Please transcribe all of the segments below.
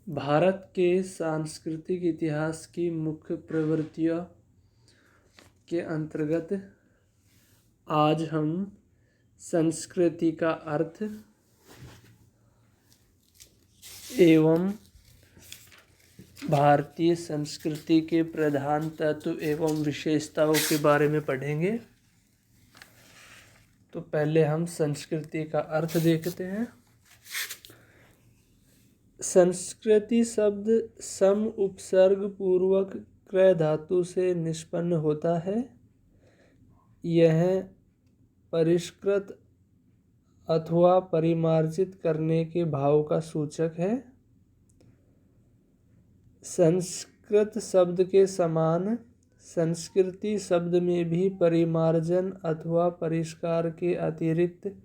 भारत के सांस्कृतिक इतिहास की मुख्य प्रवृत्तियों के अंतर्गत आज हम संस्कृति का अर्थ एवं भारतीय संस्कृति के प्रधान तत्व एवं विशेषताओं के बारे में पढ़ेंगे। तो पहले हम संस्कृति का अर्थ देखते हैं। संस्कृति शब्द सम उपसर्ग पूर्वक क्रय धातु से निष्पन्न होता है। यह परिष्कृत अथवा परिमार्जित करने के भाव का सूचक है। संस्कृत शब्द के समान संस्कृति शब्द में भी परिमार्जन अथवा परिष्कार के अतिरिक्त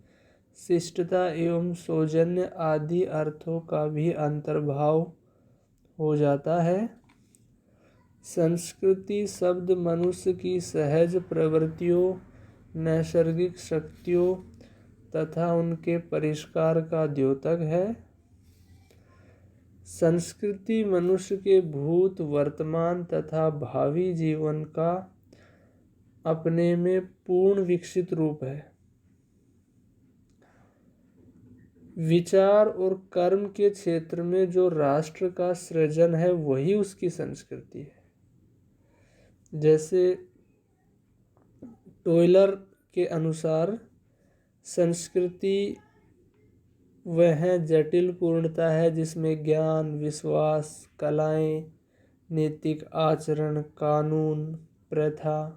शिष्टता एवं सौजन्य आदि अर्थों का भी अंतर्भाव हो जाता है। संस्कृति शब्द मनुष्य की सहज प्रवृत्तियों, नैसर्गिक शक्तियों तथा उनके परिष्कार का द्योतक है। संस्कृति मनुष्य के भूत, वर्तमान तथा भावी जीवन का अपने में पूर्ण विकसित रूप है। विचार और कर्म के क्षेत्र में जो राष्ट्र का सृजन है वही उसकी संस्कृति है। जैसे टोयलर के अनुसार संस्कृति वह जटिल पूर्णता है जिसमें ज्ञान, विश्वास, कलाएं, नैतिक आचरण, कानून, प्रथा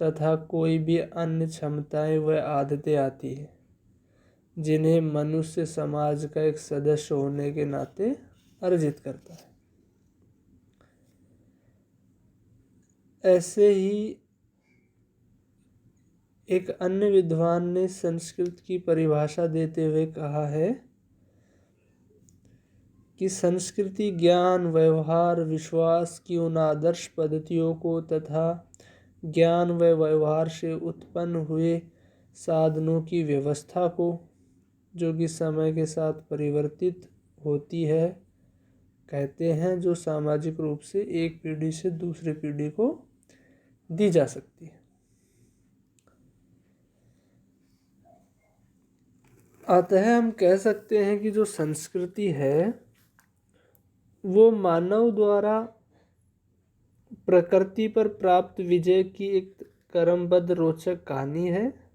तथा कोई भी अन्य क्षमताएं व आदतें आती हैं जिन्हें मनुष्य समाज का एक सदस्य होने के नाते अर्जित करता है। ऐसे ही एक अन्य विद्वान ने संस्कृत की परिभाषा देते हुए कहा है कि संस्कृति ज्ञान, व्यवहार, विश्वास की उन आदर्श पद्धतियों को तथा ज्ञान व व्यवहार से उत्पन्न हुए साधनों की व्यवस्था को, जो कि समय के साथ परिवर्तित होती है, कहते हैं, जो सामाजिक रूप से एक पीढ़ी से दूसरी पीढ़ी को दी जा सकती है। अतः हम कह सकते हैं कि जो संस्कृति है वो मानव द्वारा प्रकृति पर प्राप्त विजय की एक क्रमबद्ध रोचक कहानी है।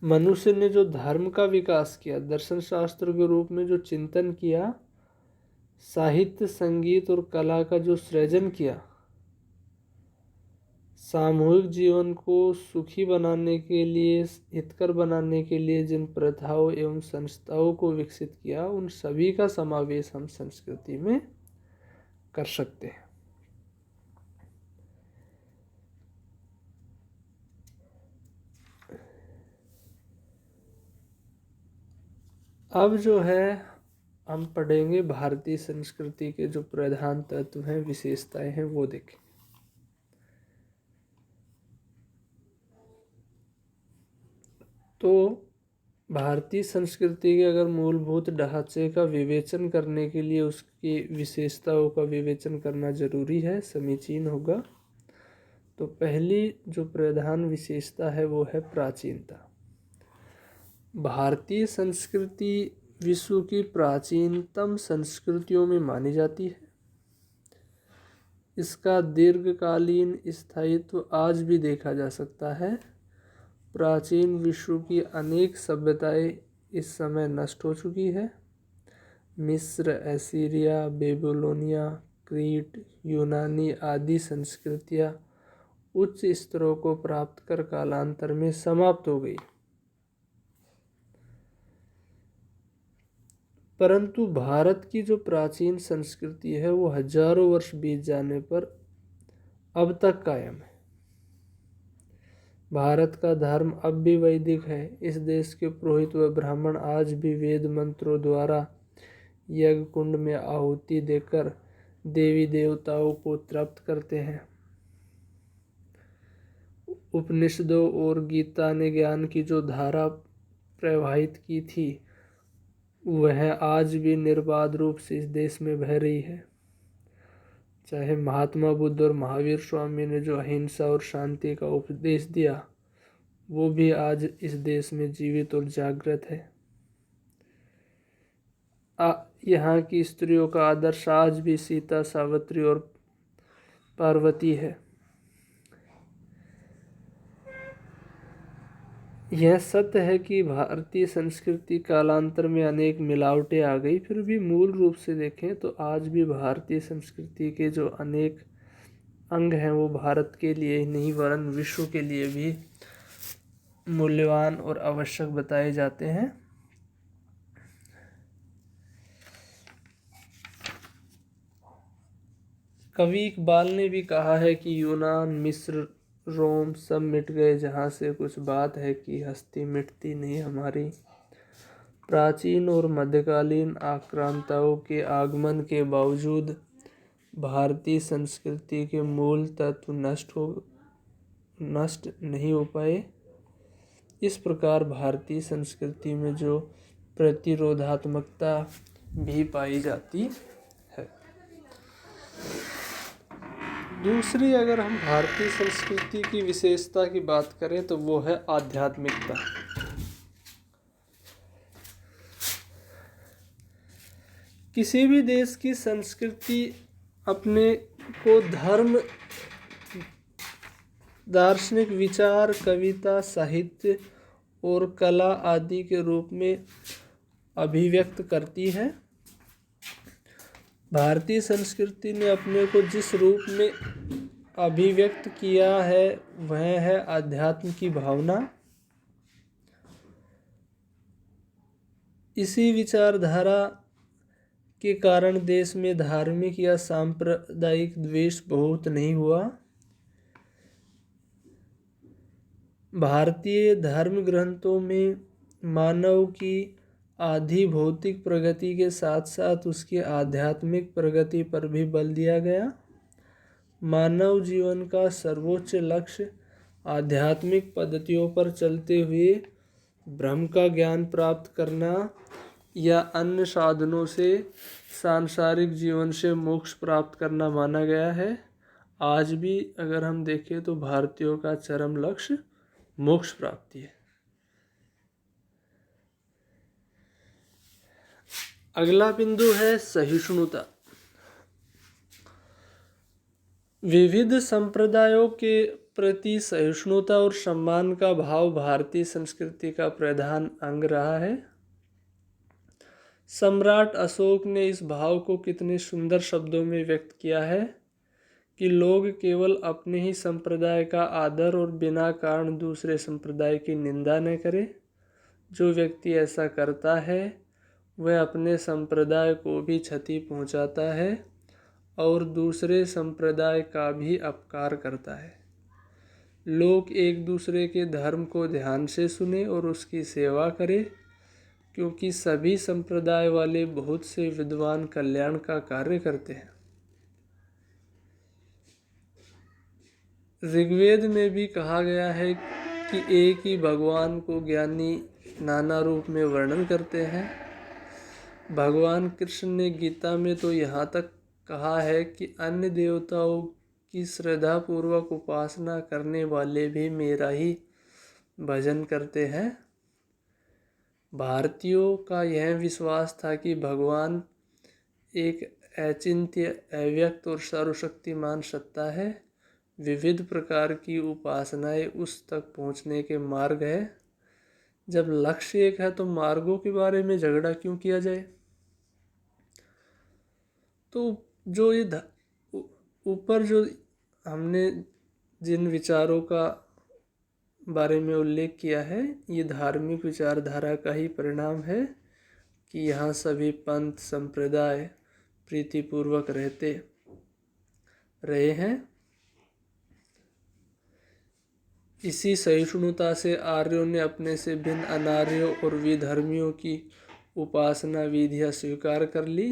मनुष्य ने जो धर्म का विकास किया, दर्शन शास्त्र के रूप में जो चिंतन किया, साहित्य, संगीत और कला का जो सृजन किया, सामूहिक जीवन को सुखी बनाने के लिए, हितकर बनाने के लिए जिन प्रथाओं एवं संस्थाओं को विकसित किया, उन सभी का समावेश हम संस्कृति में कर सकते हैं। अब जो है हम पढ़ेंगे भारतीय संस्कृति के जो प्रधान तत्व हैं, विशेषताएं हैं, वो देखें। तो भारतीय संस्कृति के अगर मूलभूत ढांचे का विवेचन करने के लिए उसकी विशेषताओं का विवेचन करना जरूरी है, समीचीन होगा। तो पहली जो प्रधान विशेषता है वो है प्राचीनता। भारतीय संस्कृति विश्व की प्राचीनतम संस्कृतियों में मानी जाती है। इसका दीर्घकालीन स्थायित्व आज भी देखा जा सकता है। प्राचीन विश्व की अनेक सभ्यताएं इस समय नष्ट हो चुकी है। मिस्र, एसीरिया, बेबीलोनिया, क्रीट, यूनानी आदि संस्कृतियां उच्च स्तरों को प्राप्त कर कालांतर में समाप्त हो गई। परंतु भारत की जो प्राचीन संस्कृति है वो हजारों वर्ष बीत जाने पर अब तक कायम है। भारत का धर्म अब भी वैदिक है। इस देश के पुरोहित व ब्राह्मण आज भी वेद मंत्रों द्वारा यज्ञ कुंड में आहुति देकर देवी देवताओं को तृप्त करते हैं। उपनिषदों और गीता ने ज्ञान की जो धारा प्रवाहित की थी वह आज भी निर्बाध रूप से इस देश में बह रही है। चाहे महात्मा बुद्ध और महावीर स्वामी ने जो अहिंसा और शांति का उपदेश दिया, वो भी आज इस देश में जीवित और जागृत है। यहाँ की स्त्रियों का आदर्श आज भी सीता, सावित्री और पार्वती है। यह सत्य है कि भारतीय संस्कृति कालांतर में अनेक मिलावटें आ गई, फिर भी मूल रूप से देखें तो आज भी भारतीय संस्कृति के जो अनेक अंग हैं वो भारत के लिए ही नहीं वरन विश्व के लिए भी मूल्यवान और आवश्यक बताए जाते हैं। कवि इकबाल ने भी कहा है कि यूनान, मिस्र, रोम सब मिट गए जहाँ से कुछ बात है कि हस्ती मिटती नहीं हमारी। प्राचीन और मध्यकालीन आक्रांताओं के आगमन के बावजूद भारतीय संस्कृति के मूल तत्व नष्ट नहीं हो पाए। इस प्रकार भारतीय संस्कृति में जो प्रतिरोधात्मकता भी पाई जाती है। दूसरी अगर हम भारतीय संस्कृति की विशेषता की बात करें तो वो है आध्यात्मिकता। किसी भी देश की संस्कृति अपने को धर्म, दार्शनिक विचार, कविता, साहित्य और कला आदि के रूप में अभिव्यक्त करती है। भारतीय संस्कृति ने अपने को जिस रूप में अभिव्यक्त किया है वह है आध्यात्म की भावना। इसी विचारधारा के कारण देश में धार्मिक या सांप्रदायिक द्वेष बहुत नहीं हुआ। भारतीय धर्म ग्रंथों में मानव की आधी भौतिक प्रगति के साथ साथ उसकी आध्यात्मिक प्रगति पर भी बल दिया गया। मानव जीवन का सर्वोच्च लक्ष्य आध्यात्मिक पद्धतियों पर चलते हुए ब्रह्म का ज्ञान प्राप्त करना या अन्य साधनों से सांसारिक जीवन से मोक्ष प्राप्त करना माना गया है। आज भी अगर हम देखें तो भारतीयों का चरम लक्ष्य मोक्ष प्राप्ति है। अगला बिंदु है सहिष्णुता। विविध संप्रदायों के प्रति सहिष्णुता और सम्मान का भाव भारतीय संस्कृति का प्रधान अंग रहा है। सम्राट अशोक ने इस भाव को कितने सुंदर शब्दों में व्यक्त किया है कि लोग केवल अपने ही संप्रदाय का आदर और बिना कारण दूसरे संप्रदाय की निंदा न करें। जो व्यक्ति ऐसा करता है वह अपने संप्रदाय को भी क्षति पहुंचाता है और दूसरे संप्रदाय का भी अपकार करता है। लोग एक दूसरे के धर्म को ध्यान से सुने और उसकी सेवा करें, क्योंकि सभी संप्रदाय वाले बहुत से विद्वान कल्याण का कार्य करते हैं। ऋग्वेद में भी कहा गया है कि एक ही भगवान को ज्ञानी नाना रूप में वर्णन करते हैं। भगवान कृष्ण ने गीता में तो यहाँ तक कहा है कि अन्य देवताओं की श्रद्धा पूर्वक उपासना करने वाले भी मेरा ही भजन करते हैं। भारतीयों का यह विश्वास था कि भगवान एक अचिंत्य, अव्यक्त और सर्वशक्तिमान सत्ता है। विविध प्रकार की उपासनाएं उस तक पहुंचने के मार्ग है। जब लक्ष्य एक है तो मार्गों के बारे में झगड़ा क्यों किया जाए। तो जो ये ऊपर जो हमने जिन विचारों का बारे में उल्लेख किया है, ये धार्मिक विचारधारा का ही परिणाम है कि यहाँ सभी पंथ संप्रदाय प्रीतिपूर्वक रहते रहे हैं। इसी सहिष्णुता से आर्यों ने अपने से भिन्न अनार्यों और विधर्मियों की उपासना विधियाँ स्वीकार कर ली।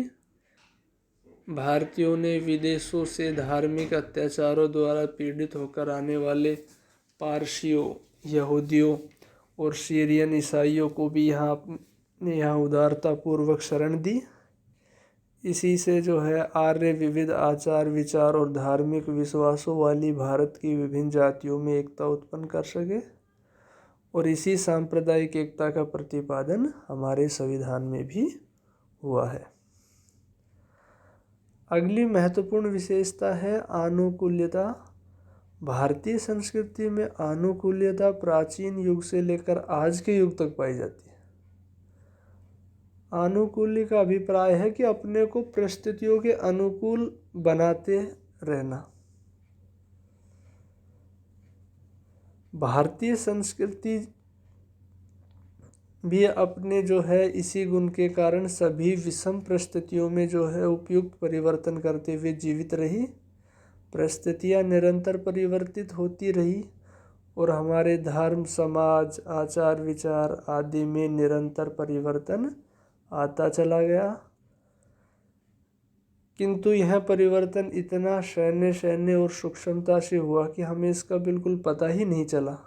भारतीयों ने विदेशों से धार्मिक अत्याचारों द्वारा पीड़ित होकर आने वाले पारसियों, यहूदियों और सीरियन ईसाइयों को भी यहाँ ने यहाँ उदारता पूर्वक शरण दी। इसी से जो है आर्य विविध आचार विचार और धार्मिक विश्वासों वाली भारत की विभिन्न जातियों में एकता उत्पन्न कर सके, और इसी सांप्रदायिक एकता का प्रतिपादन हमारे संविधान में भी हुआ है। अगली महत्वपूर्ण विशेषता है आनुकूल्यता। भारतीय संस्कृति में आनुकूल्यता प्राचीन युग से लेकर आज के युग तक पाई जाती है। आनुकूल्य का अभिप्राय है कि अपने को परिस्थितियों के अनुकूल बनाते रहना। भारतीय संस्कृति भी अपने जो है इसी गुण के कारण सभी विषम परिस्थितियों में जो है उपयुक्त परिवर्तन करते हुए जीवित रही। परिस्थितियाँ निरंतर परिवर्तित होती रही और हमारे धर्म समाज आचार विचार आदि में निरंतर परिवर्तन आता चला गया। किंतु यह परिवर्तन इतना सैन्य और सूक्ष्मता से हुआ कि हमें इसका बिल्कुल पता ही नहीं चला।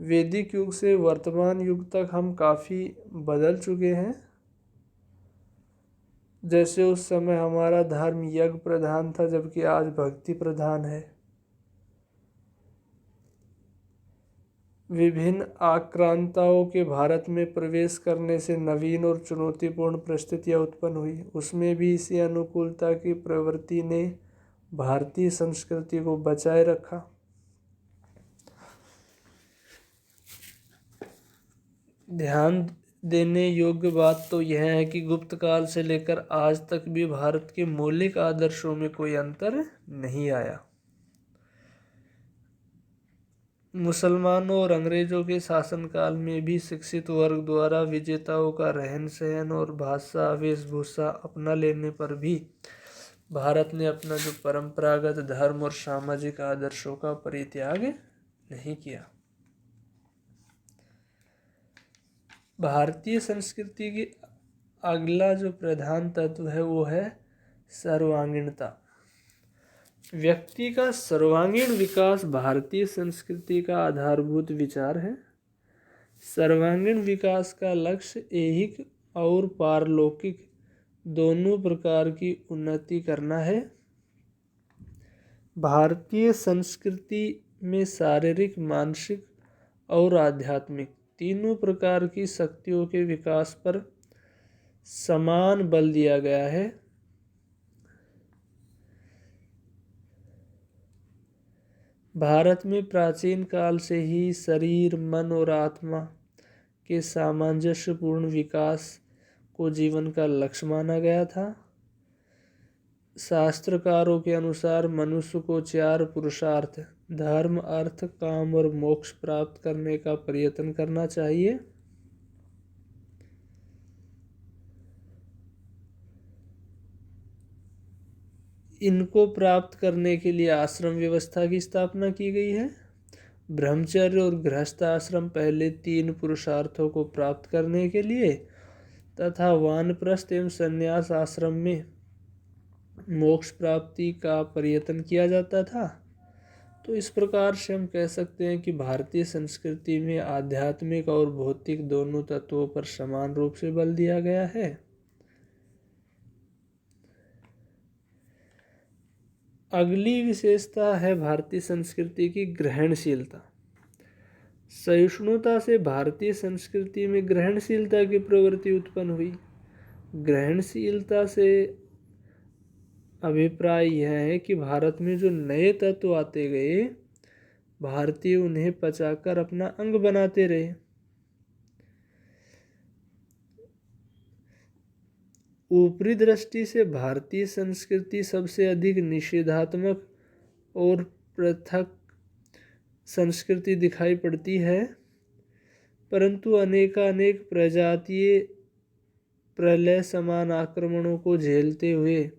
वैदिक युग से वर्तमान युग तक हम काफ़ी बदल चुके हैं। जैसे उस समय हमारा धर्म यज्ञ प्रधान था, जबकि आज भक्ति प्रधान है। विभिन्न आक्रांताओं के भारत में प्रवेश करने से नवीन और चुनौतीपूर्ण परिस्थितियां उत्पन्न हुई। उसमें भी इसी अनुकूलता की प्रवृत्ति ने भारतीय संस्कृति को बचाए रखा। ध्यान देने योग्य बात तो यह है कि गुप्त काल से लेकर आज तक भी भारत के मौलिक आदर्शों में कोई अंतर नहीं आया। मुसलमानों और अंग्रेजों के शासनकाल में भी शिक्षित वर्ग द्वारा विजेताओं का रहन सहन और भाषा वेशभूषा अपना लेने पर भी भारत ने अपना जो परंपरागत धर्म और सामाजिक आदर्शों का परित्याग नहीं किया। भारतीय संस्कृति की अगला जो प्रधान तत्व है वो है सर्वांगीणता। व्यक्ति का सर्वांगीण विकास भारतीय संस्कृति का आधारभूत विचार है। सर्वांगीण विकास का लक्ष्य ऐहिक और पारलौकिक दोनों प्रकार की उन्नति करना है। भारतीय संस्कृति में शारीरिक मानसिक और आध्यात्मिक तीनों प्रकार की शक्तियों के विकास पर समान बल दिया गया है। भारत में प्राचीन काल से ही शरीर मन और आत्मा के सामंजस्यपूर्ण विकास को जीवन का लक्ष्य माना गया था। शास्त्रकारों के अनुसार मनुष्य को 4 पुरुषार्थ धर्म अर्थ काम और मोक्ष प्राप्त करने का प्रयत्न करना चाहिए। इनको प्राप्त करने के लिए आश्रम व्यवस्था की स्थापना की गई है। ब्रह्मचर्य और गृहस्थ आश्रम पहले 3 पुरुषार्थों को प्राप्त करने के लिए तथा वानप्रस्थ एवं संन्यास आश्रम में मोक्ष प्राप्ति का प्रयत्न किया जाता था। तो इस प्रकार से हम कह सकते हैं कि भारतीय संस्कृति में आध्यात्मिक और भौतिक दोनों तत्वों पर समान रूप से बल दिया गया है। अगली विशेषता है भारतीय संस्कृति की ग्रहणशीलता। सहिष्णुता से भारतीय संस्कृति में ग्रहणशीलता की प्रवृत्ति उत्पन्न हुई। ग्रहणशीलता से अभिप्राय यह है कि भारत में जो नए तत्व आते गए, भारतीय उन्हें पचाकर अपना अंग बनाते रहे। ऊपरी दृष्टि से भारतीय संस्कृति सबसे अधिक निषेधात्मक और पृथक संस्कृति दिखाई पड़ती है, परंतु अनेकानेक प्रजातीय प्रलय समान आक्रमणों को झेलते हुए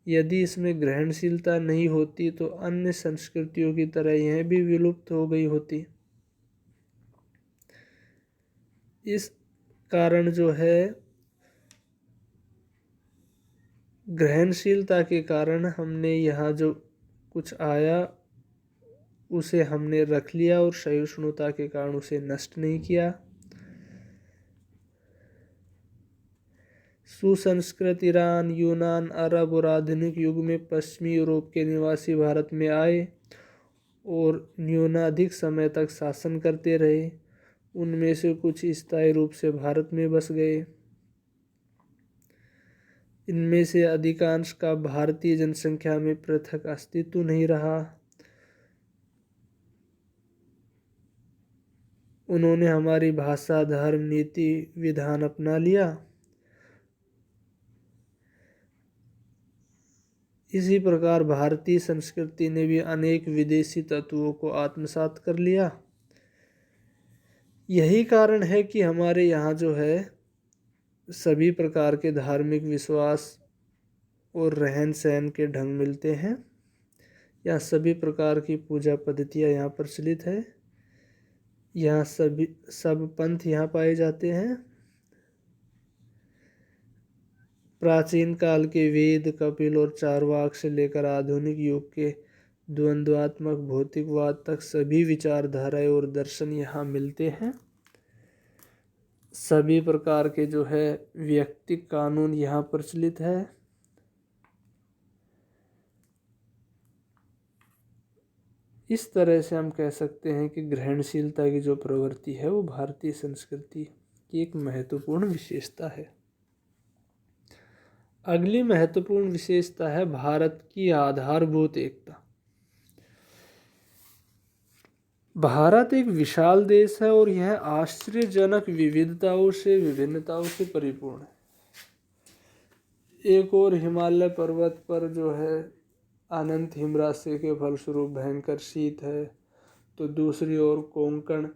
यदि इसमें ग्रहणशीलता नहीं होती तो अन्य संस्कृतियों की तरह यह भी विलुप्त हो गई होती। इस कारण जो है ग्रहणशीलता के कारण हमने यहाँ जो कुछ आया उसे हमने रख लिया और सहिष्णुता के कारण उसे नष्ट नहीं किया। सुसंस्कृत ईरान, यूनान, अरब और आधुनिक युग में पश्चिमी यूरोप के निवासी भारत में आए और न्यूनाधिक समय तक शासन करते रहे। उनमें से कुछ स्थायी रूप से भारत में बस गए। इनमें से अधिकांश का भारतीय जनसंख्या में पृथक अस्तित्व नहीं रहा। उन्होंने हमारी भाषा, धर्म, नीति, विधान अपना लिया। इसी प्रकार भारतीय संस्कृति ने भी अनेक विदेशी तत्वों को आत्मसात कर लिया। यही कारण है कि हमारे यहाँ जो है सभी प्रकार के धार्मिक विश्वास और रहन सहन के ढंग मिलते हैं। यहाँ सभी प्रकार की पूजा पद्धतियाँ यहाँ प्रचलित है। यहाँ सब पंथ यहाँ पाए जाते हैं। प्राचीन काल के वेद, कपिल और चारवाक से लेकर आधुनिक युग के द्वंद्वात्मक भौतिकवाद तक सभी विचारधाराएं और दर्शन यहाँ मिलते हैं। सभी प्रकार के जो है व्यक्तिक कानून यहाँ प्रचलित है। इस तरह से हम कह सकते हैं कि ग्रहणशीलता की जो प्रवृत्ति है वो भारतीय संस्कृति की एक महत्वपूर्ण विशेषता है। अगली महत्वपूर्ण विशेषता है भारत की आधारभूत एकता। भारत एक विशाल देश है और यह आश्चर्यजनक विविधताओं से, विभिन्नताओं से परिपूर्ण है। एक और हिमालय पर्वत पर जो है अनंत हिमराशि के फलस्वरूप भयंकर शीत है, तो दूसरी ओर कोंकण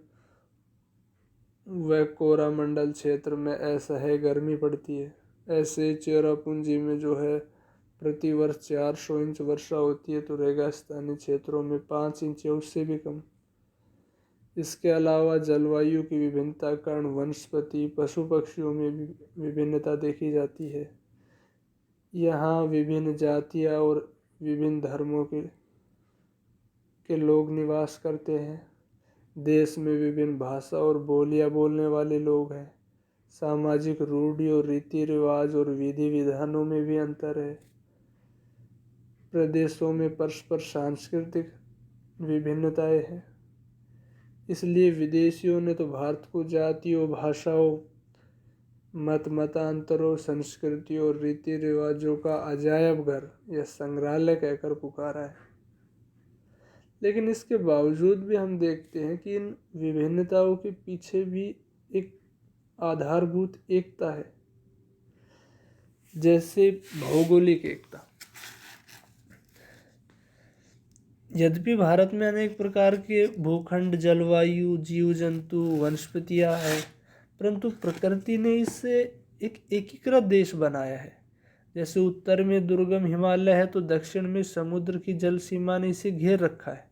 व कोरामंडल क्षेत्र में असह्य गर्मी पड़ती है। ऐसे चेरापूंजी में जो है प्रतिवर्ष 400 इंच वर्षा होती है, तो रेगिस्तानी क्षेत्रों में 5 इंच या उससे भी कम। इसके अलावा जलवायु की विभिन्नता के कारण वनस्पति, पशु पक्षियों में भी विभिन्नता देखी जाती है। यहाँ विभिन्न जातियाँ और विभिन्न धर्मों के लोग निवास करते हैं। देश में विभिन्न भाषा और बोलियाँ बोलने वाले लोग हैं। सामाजिक रूढ़ी और रीति रिवाज और विधि विधानों में भी अंतर है। प्रदेशों में परस्पर सांस्कृतिक विभिन्नताएं हैं। इसलिए विदेशियों ने तो भारत को जातियों, भाषाओं, मतांतरों, संस्कृतियों और रीति रिवाजों का अजायब घर या संग्रहालय कहकर पुकारा है। लेकिन इसके बावजूद भी हम देखते हैं कि इन विभिन्नताओं के पीछे भी एक आधारभूत एकता है, जैसे भौगोलिक एकता। यद्यपि भारत में अनेक प्रकार के भूखंड, जलवायु, जीव जंतु, वनस्पतियाँ हैं, परंतु प्रकृति ने इसे एक एकीकृत देश बनाया है। जैसे उत्तर में दुर्गम हिमालय है, तो दक्षिण में समुद्र की जल सीमा ने इसे घेर रखा है।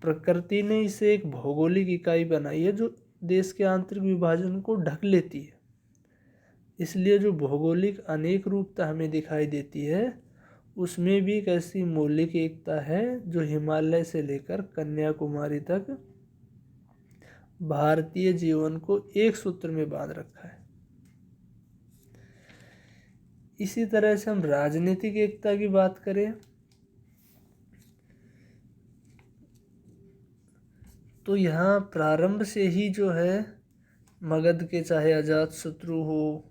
प्रकृति ने इसे एक भौगोलिक इकाई बनाई है जो देश के आंतरिक विभाजन को ढक लेती है। इसलिए जो भौगोलिक अनेक रूपता हमें दिखाई देती है, उसमें भी एक ऐसी मौलिक एकता है जो हिमालय से लेकर कन्याकुमारी तक भारतीय जीवन को एक सूत्र में बांध रखा है। इसी तरह से हम राजनीतिक एकता की बात करें तो यहाँ प्रारंभ से ही जो है मगध के चाहे अजातशत्रु हो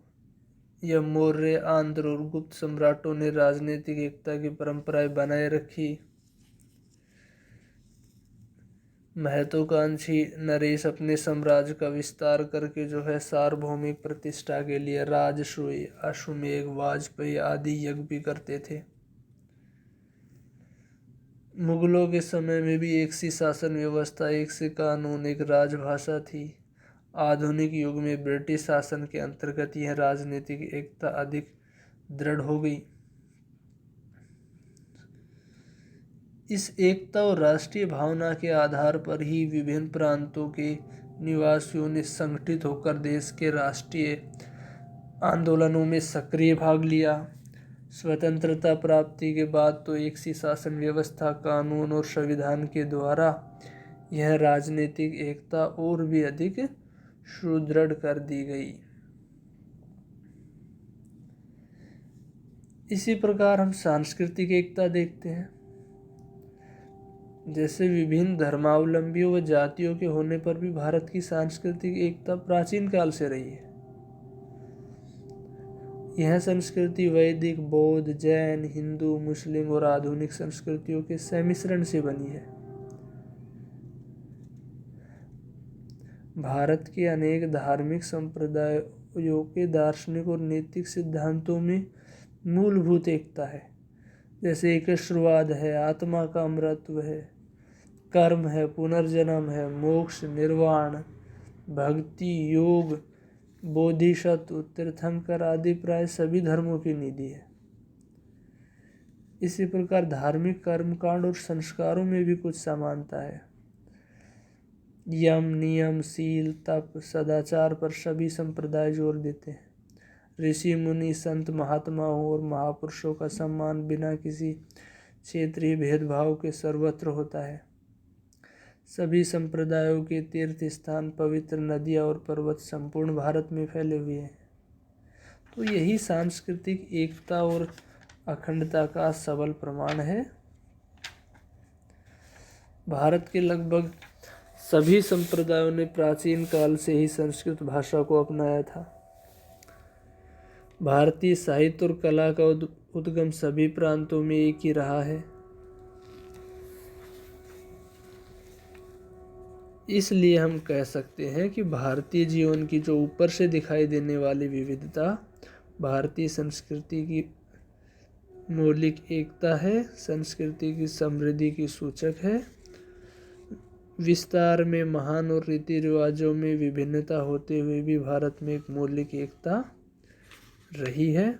या मौर्य, आंध्र और गुप्त सम्राटों ने राजनीतिक एकता की परंपराएं बनाए रखी। महत्वाकांक्षी नरेश अपने साम्राज्य का विस्तार करके जो है सार्वभौमिक प्रतिष्ठा के लिए राजसूय, अश्वमेध, वाजपेयी आदि यज्ञ भी करते थे। मुगलों के समय में भी एक सी शासन व्यवस्था, एक सी कानून, एक राजभाषा थी। आधुनिक युग में ब्रिटिश शासन के अंतर्गत यह राजनीतिक एकता अधिक दृढ़ हो गई। इस एकता और राष्ट्रीय भावना के आधार पर ही विभिन्न प्रांतों के निवासियों ने संगठित होकर देश के राष्ट्रीय आंदोलनों में सक्रिय भाग लिया। स्वतंत्रता प्राप्ति के बाद तो एक सी शासन व्यवस्था, कानून और संविधान के द्वारा यह राजनीतिक एकता और भी अधिक सुदृढ़ कर दी गई। इसी प्रकार हम सांस्कृतिक एकता देखते हैं। जैसे विभिन्न धर्मावलंबियों व जातियों के होने पर भी भारत की सांस्कृतिक एकता प्राचीन काल से रही है। यह संस्कृति वैदिक, बौद्ध, जैन, हिंदू, मुस्लिम और आधुनिक संस्कृतियों के सम्मिश्रण से बनी है। भारत के अनेक धार्मिक संप्रदायों के दार्शनिक और नैतिक सिद्धांतों में मूलभूत एकता है। जैसे ईश्वरवाद है, आत्मा का अमरत्व है, कर्म है, पुनर्जन्म है, मोक्ष, निर्वाण, भक्ति, योग, बोधिसत्व, तीर्थंकर आदि प्राय सभी धर्मों की निधि है। इसी प्रकार धार्मिक कर्मकांड और संस्कारों में भी कुछ समानता है। यम, नियम, शील, तप, सदाचार पर सभी संप्रदाय जोर देते हैं। ऋषि मुनि, संत, महात्माओं और महापुरुषों का सम्मान बिना किसी क्षेत्रीय भेदभाव के सर्वत्र होता है। सभी संप्रदायों के तीर्थ स्थान, पवित्र नदियाँ और पर्वत संपूर्ण भारत में फैले हुए हैं। तो यही सांस्कृतिक एकता और अखंडता का सबल प्रमाण है। भारत के लगभग सभी संप्रदायों ने प्राचीन काल से ही संस्कृत भाषा को अपनाया था। भारतीय साहित्य और कला का उद्गम सभी प्रांतों में एक ही रहा है। इसलिए हम कह सकते हैं कि भारतीय जीवन की जो ऊपर से दिखाई देने वाली विविधता भारतीय संस्कृति की मौलिक एकता है, संस्कृति की समृद्धि की सूचक है। विस्तार में महान और रीति रिवाजों में विभिन्नता होते हुए भी भारत में एक मौलिक एकता रही है।